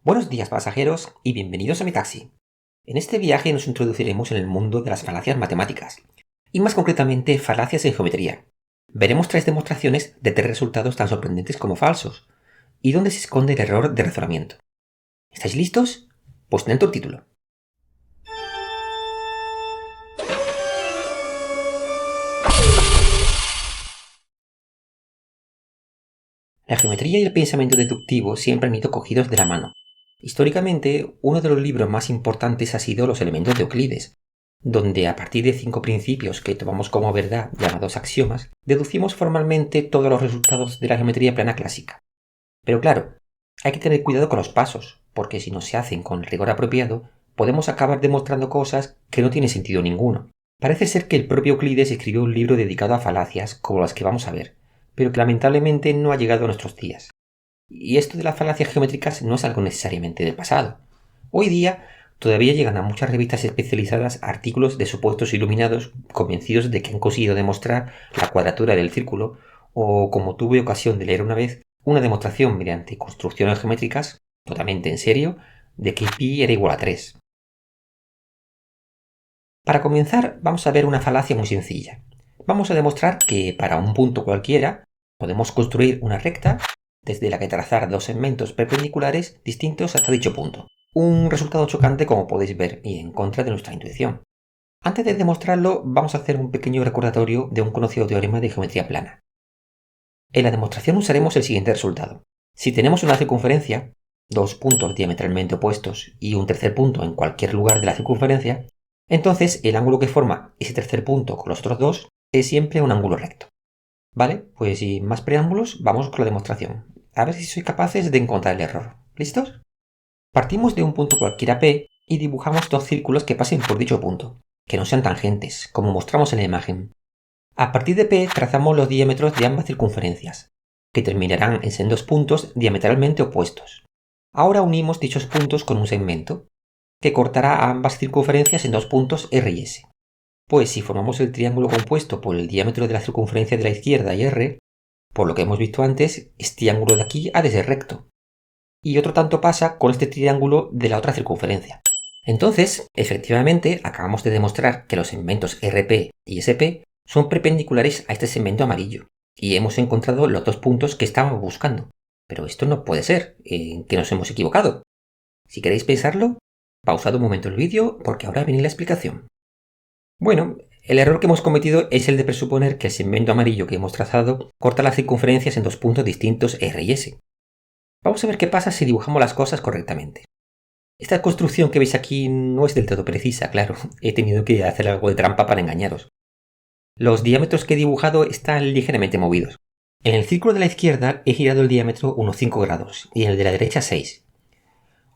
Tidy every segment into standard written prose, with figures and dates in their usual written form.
Buenos días, pasajeros, y bienvenidos a mi taxi. En este viaje nos introduciremos en el mundo de las falacias matemáticas, y más concretamente falacias en geometría. Veremos 3 demostraciones de 3 resultados tan sorprendentes como falsos, y dónde se esconde el error de razonamiento. ¿Estáis listos? Pues dentro el título. La geometría y el pensamiento deductivo siempre han ido cogidos de la mano. Históricamente, uno de los libros más importantes ha sido Los elementos de Euclides, donde a partir de 5 principios que tomamos como verdad, llamados axiomas, deducimos formalmente todos los resultados de la geometría plana clásica. Pero claro, hay que tener cuidado con los pasos, porque si no se hacen con el rigor apropiado, podemos acabar demostrando cosas que no tienen sentido ninguno. Parece ser que el propio Euclides escribió un libro dedicado a falacias como las que vamos a ver, pero que lamentablemente no ha llegado a nuestros días. Y esto de las falacias geométricas no es algo necesariamente del pasado. Hoy día todavía llegan a muchas revistas especializadas artículos de supuestos iluminados convencidos de que han conseguido demostrar la cuadratura del círculo, o como tuve ocasión de leer una vez, una demostración mediante construcciones geométricas, totalmente en serio, de que pi era igual a 3. Para comenzar, vamos a ver una falacia muy sencilla. Vamos a demostrar que para un punto cualquiera podemos construir una recta desde la que trazar dos segmentos perpendiculares distintos hasta dicho punto. Un resultado chocante, como podéis ver, y en contra de nuestra intuición. Antes de demostrarlo, vamos a hacer un pequeño recordatorio de un conocido teorema de geometría plana. En la demostración usaremos el siguiente resultado. Si tenemos una circunferencia, dos puntos diametralmente opuestos y un tercer punto en cualquier lugar de la circunferencia, entonces el ángulo que forma ese tercer punto con los otros dos es siempre un ángulo recto. ¿Vale? Pues sin más preámbulos, vamos con la demostración. A ver si sois capaces de encontrar el error. ¿Listos? Partimos de un punto cualquiera P y dibujamos dos círculos que pasen por dicho punto, que no sean tangentes, como mostramos en la imagen. A partir de P trazamos los diámetros de ambas circunferencias, que terminarán en sendos puntos diametralmente opuestos. Ahora unimos dichos puntos con un segmento, que cortará a ambas circunferencias en dos puntos R y S. Pues si formamos el triángulo compuesto por el diámetro de la circunferencia de la izquierda y R, por lo que hemos visto antes, este ángulo de aquí ha de ser recto. Y otro tanto pasa con este triángulo de la otra circunferencia. Entonces, efectivamente, acabamos de demostrar que los segmentos RP y SP son perpendiculares a este segmento amarillo, y hemos encontrado los dos puntos que estábamos buscando. Pero esto no puede ser, que nos hemos equivocado. Si queréis pensarlo, pausad un momento el vídeo porque ahora viene la explicación. Bueno, el error que hemos cometido es el de presuponer que el segmento amarillo que hemos trazado corta las circunferencias en dos puntos distintos R y S. Vamos a ver qué pasa si dibujamos las cosas correctamente. Esta construcción que veis aquí no es del todo precisa, claro, he tenido que hacer algo de trampa para engañaros. Los diámetros que he dibujado están ligeramente movidos. En el círculo de la izquierda he girado el diámetro unos 5 grados y en el de la derecha 6.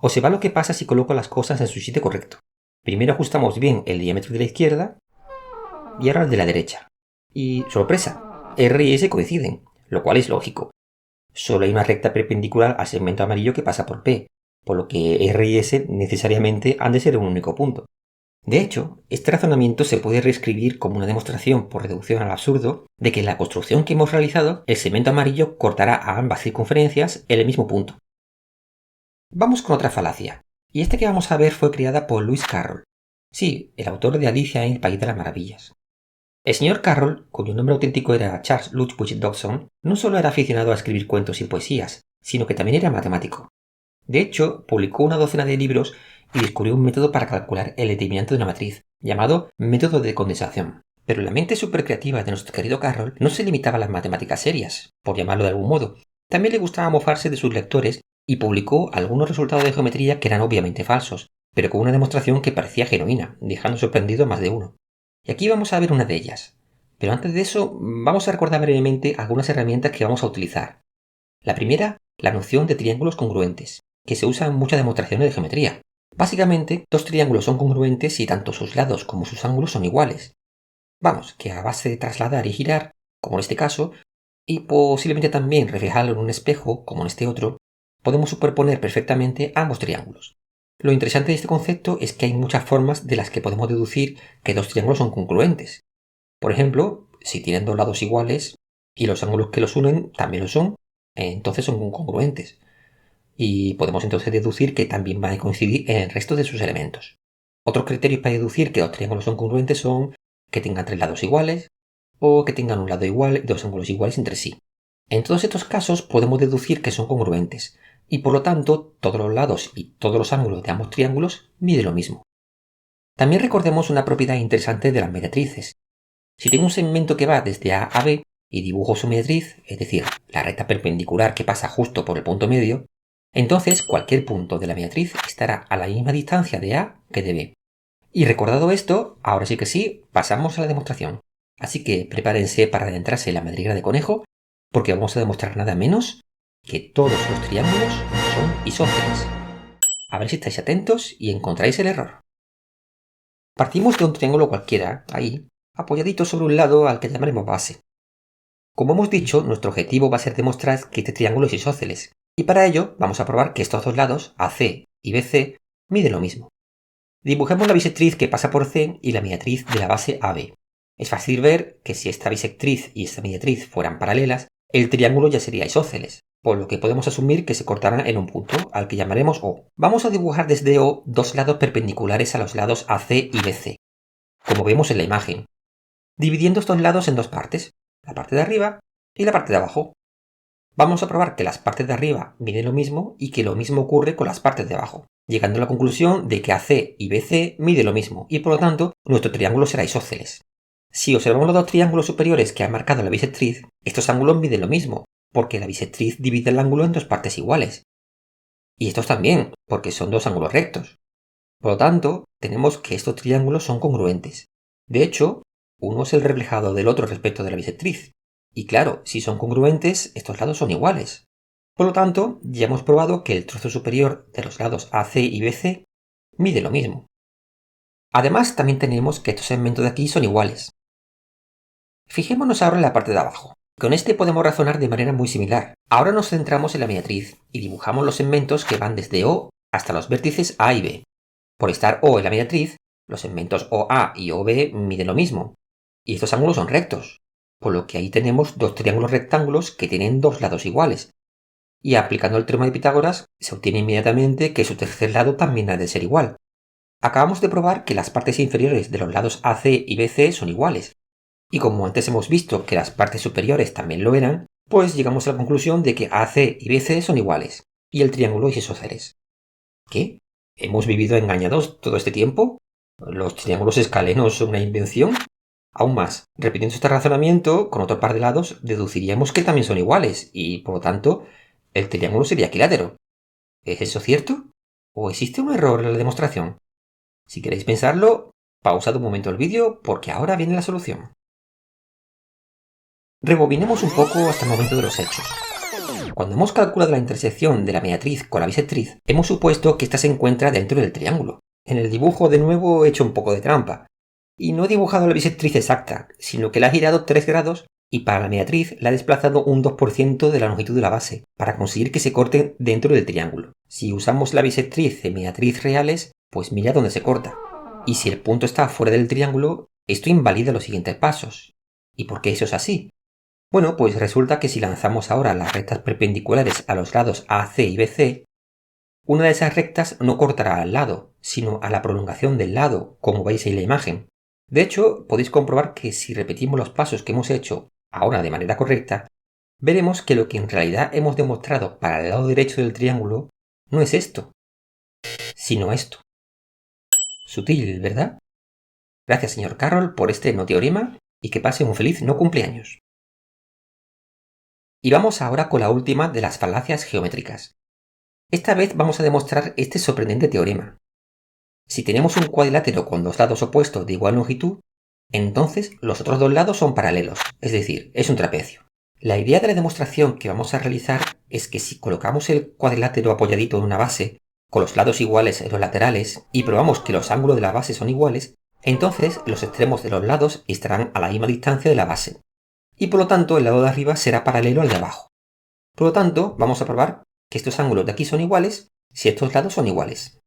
Observad lo que pasa si coloco las cosas en su sitio correcto. Primero ajustamos bien el diámetro de la izquierda y ahora el de la derecha. Y sorpresa, R y S coinciden, lo cual es lógico. Solo hay una recta perpendicular al segmento amarillo que pasa por P, por lo que R y S necesariamente han de ser un único punto. De hecho, este razonamiento se puede reescribir como una demostración por reducción al absurdo de que en la construcción que hemos realizado, el segmento amarillo cortará a ambas circunferencias en el mismo punto. Vamos con otra falacia, y esta que vamos a ver fue creada por Lewis Carroll. Sí, el autor de Alicia en el País de las Maravillas. El señor Carroll, cuyo nombre auténtico era Charles Lutwidge Dodson, no solo era aficionado a escribir cuentos y poesías, sino que también era matemático. De hecho, publicó una docena de libros y descubrió un método para calcular el determinante de una matriz, llamado método de condensación. Pero la mente supercreativa de nuestro querido Carroll no se limitaba a las matemáticas serias, por llamarlo de algún modo. También le gustaba mofarse de sus lectores y publicó algunos resultados de geometría que eran obviamente falsos, pero con una demostración que parecía genuina, dejando sorprendido a más de uno. Y aquí vamos a ver una de ellas. Pero antes de eso, vamos a recordar brevemente algunas herramientas que vamos a utilizar. La primera, la noción de triángulos congruentes, que se usa en muchas demostraciones de geometría. Básicamente, dos triángulos son congruentes si tanto sus lados como sus ángulos son iguales. Vamos, que a base de trasladar y girar, como en este caso, y posiblemente también reflejarlo en un espejo, como en este otro, podemos superponer perfectamente ambos triángulos. Lo interesante de este concepto es que hay muchas formas de las que podemos deducir que dos triángulos son congruentes. Por ejemplo, si tienen dos lados iguales y los ángulos que los unen también lo son, entonces son congruentes. y podemos entonces deducir que también van a coincidir en el resto de sus elementos. Otros criterios para deducir que los triángulos son congruentes son que tengan tres lados iguales o que tengan un lado igual y dos ángulos iguales entre sí. En todos estos casos podemos deducir que son congruentes y por lo tanto todos los lados y todos los ángulos de ambos triángulos miden lo mismo. También recordemos una propiedad interesante de las mediatrices. Si tengo un segmento que va desde A a B y dibujo su mediatriz, es decir, la recta perpendicular que pasa justo por el punto medio, entonces cualquier punto de la mediatriz estará a la misma distancia de A que de B. Y recordado esto, ahora sí que sí, pasamos a la demostración. Así que prepárense para adentrarse en la madriguera de conejo, porque vamos a demostrar nada menos que todos los triángulos son isósceles. A ver si estáis atentos y encontráis el error. Partimos de un triángulo cualquiera, ahí, apoyadito sobre un lado al que llamaremos base. Como hemos dicho, nuestro objetivo va a ser demostrar que este triángulo es isósceles, y para ello vamos a probar que estos dos lados, AC y BC, miden lo mismo. Dibujemos la bisectriz que pasa por C y la mediatriz de la base AB. Es fácil ver que si esta bisectriz y esta mediatriz fueran paralelas, el triángulo ya sería isósceles, por lo que podemos asumir que se cortarán en un punto, al que llamaremos O. Vamos a dibujar desde O dos lados perpendiculares a los lados AC y BC, como vemos en la imagen, dividiendo estos lados en dos partes, la parte de arriba y la parte de abajo. Vamos a probar que las partes de arriba miden lo mismo y que lo mismo ocurre con las partes de abajo, llegando a la conclusión de que AC y BC miden lo mismo y por lo tanto nuestro triángulo será isósceles. Si observamos los dos triángulos superiores que ha marcado la bisectriz, estos ángulos miden lo mismo, porque la bisectriz divide el ángulo en dos partes iguales. Y estos también, porque son dos ángulos rectos. Por lo tanto, tenemos que estos triángulos son congruentes. De hecho, uno es el reflejado del otro respecto de la bisectriz. Y claro, si son congruentes, estos lados son iguales. Por lo tanto, ya hemos probado que el trozo superior de los lados AC y BC mide lo mismo. Además, también tenemos que estos segmentos de aquí son iguales. Fijémonos ahora en la parte de abajo. Con este podemos razonar de manera muy similar. Ahora nos centramos en la mediatriz y dibujamos los segmentos que van desde O hasta los vértices A y B. Por estar O en la mediatriz, los segmentos OA y OB miden lo mismo. Y estos ángulos son rectos, por lo que ahí tenemos dos triángulos rectángulos que tienen dos lados iguales. Y aplicando el teorema de Pitágoras, se obtiene inmediatamente que su tercer lado también ha de ser igual. Acabamos de probar que las partes inferiores de los lados AC y BC son iguales. Y como antes hemos visto que las partes superiores también lo eran, pues llegamos a la conclusión de que AC y BC son iguales, y el triángulo es isósceles. ¿Qué? ¿Hemos vivido engañados todo este tiempo? ¿Los triángulos escalenos son una invención? Aún más, repitiendo este razonamiento, con otro par de lados, deduciríamos que también son iguales, y por lo tanto, el triángulo sería equilátero. ¿Es eso cierto? ¿O existe un error en la demostración? Si queréis pensarlo, pausad un momento el vídeo porque ahora viene la solución. Rebobinemos un poco hasta el momento de los hechos. Cuando hemos calculado la intersección de la mediatriz con la bisectriz, hemos supuesto que ésta se encuentra dentro del triángulo. En el dibujo de nuevo he hecho un poco de trampa. Y no he dibujado la bisectriz exacta, sino que la he girado 3 grados y para la mediatriz la he desplazado un 2% de la longitud de la base, para conseguir que se corten dentro del triángulo. Si usamos la bisectriz y mediatriz reales, pues mira dónde se corta. Y si el punto está fuera del triángulo, esto invalida los siguientes pasos. ¿Y por qué eso es así? Bueno, pues resulta que si lanzamos ahora las rectas perpendiculares a los lados AC y BC, una de esas rectas no cortará al lado, sino a la prolongación del lado, como veis en la imagen. De hecho, podéis comprobar que si repetimos los pasos que hemos hecho ahora de manera correcta, veremos que lo que en realidad hemos demostrado para el lado derecho del triángulo no es esto, sino esto. Sutil, ¿verdad? Gracias, señor Carroll, por este no teorema y que pase un feliz no cumpleaños. Y vamos ahora con la última de las falacias geométricas. Esta vez vamos a demostrar este sorprendente teorema. Si tenemos un cuadrilátero con dos lados opuestos de igual longitud, entonces los otros dos lados son paralelos, es decir, es un trapecio. La idea de la demostración que vamos a realizar es que si colocamos el cuadrilátero apoyadito en una base, con los lados iguales en los laterales, y probamos que los ángulos de la base son iguales, entonces los extremos de los lados estarán a la misma distancia de la base. Y por lo tanto el lado de arriba será paralelo al de abajo. Por lo tanto, vamos a probar que estos ángulos de aquí son iguales si estos lados son iguales.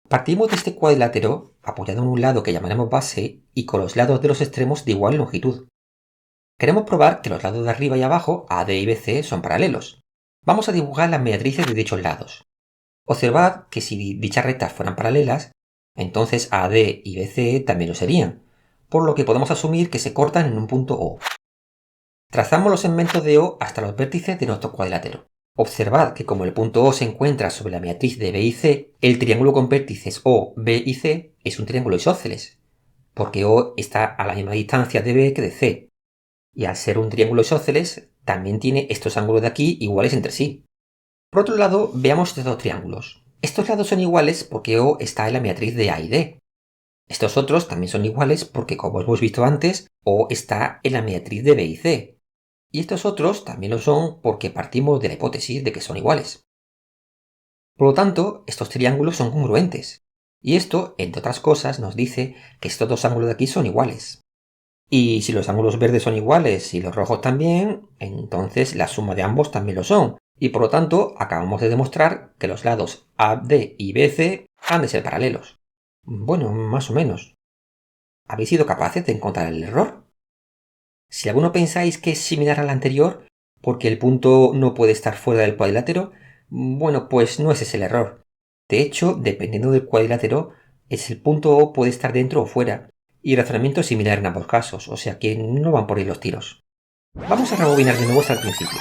Partimos de este cuadrilátero apoyado en un lado que llamaremos base y con los lados de los extremos de igual longitud. Queremos probar que los lados de arriba y abajo, AD y BC, son paralelos. Vamos a dibujar las mediatrices de dichos lados. Observad que si dichas rectas fueran paralelas, entonces AD y BC también lo serían, por lo que podemos asumir que se cortan en un punto O. Trazamos los segmentos de O hasta los vértices de nuestro cuadrilátero. Observad que como el punto O se encuentra sobre la mediatriz de B y C, el triángulo con vértices O, B y C es un triángulo isósceles, porque O está a la misma distancia de B que de C, y al ser un triángulo isósceles, también tiene estos ángulos de aquí iguales entre sí. Por otro lado, veamos estos dos triángulos. Estos lados son iguales porque O está en la mediatriz de A y D. Estos otros también son iguales porque, como hemos visto antes, O está en la mediatriz de B y C. Y estos otros también lo son porque partimos de la hipótesis de que son iguales. Por lo tanto, estos triángulos son congruentes. Y esto, entre otras cosas, nos dice que estos dos ángulos de aquí son iguales. Y si los ángulos verdes son iguales y los rojos también, entonces la suma de ambos también lo son. Y por lo tanto, acabamos de demostrar que los lados AD y BC han de ser paralelos. Bueno, más o menos. ¿Habéis sido capaces de encontrar el error? Si alguno pensáis que es similar al anterior, porque el punto no puede estar fuera del cuadrilátero, bueno, pues no ese es el error. De hecho, dependiendo del cuadrilátero, el punto O puede estar dentro o fuera, y el razonamiento es similar en ambos casos, o sea que no van por ahí los tiros. Vamos a rebobinar de nuevo hasta el principio.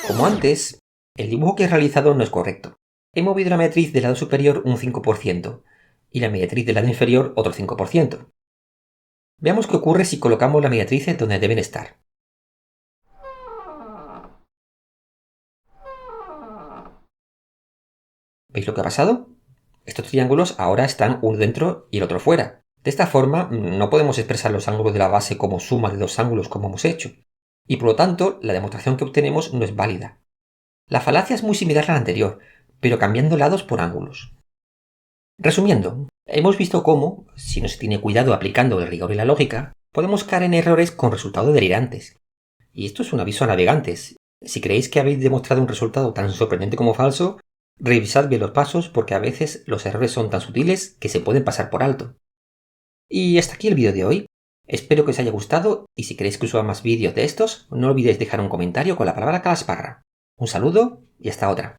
Como antes, el dibujo que he realizado no es correcto. He movido la mediatriz del lado superior un 5% y la mediatriz del lado inferior otro 5%. Veamos qué ocurre si colocamos las mediatrices donde deben estar. ¿Veis lo que ha pasado? Estos triángulos ahora están uno dentro y el otro fuera. De esta forma, no podemos expresar los ángulos de la base como suma de dos ángulos como hemos hecho, y por lo tanto, la demostración que obtenemos no es válida. La falacia es muy similar a la anterior, pero cambiando lados por ángulos. Resumiendo, hemos visto cómo, si no se tiene cuidado aplicando el rigor y la lógica, podemos caer en errores con resultados delirantes. Y esto es un aviso a navegantes. Si creéis que habéis demostrado un resultado tan sorprendente como falso, revisad bien los pasos porque a veces los errores son tan sutiles que se pueden pasar por alto. Y hasta aquí el vídeo de hoy. Espero que os haya gustado y si queréis que suba más vídeos de estos, no olvidéis dejar un comentario con la palabra calasparra. Un saludo y hasta otra.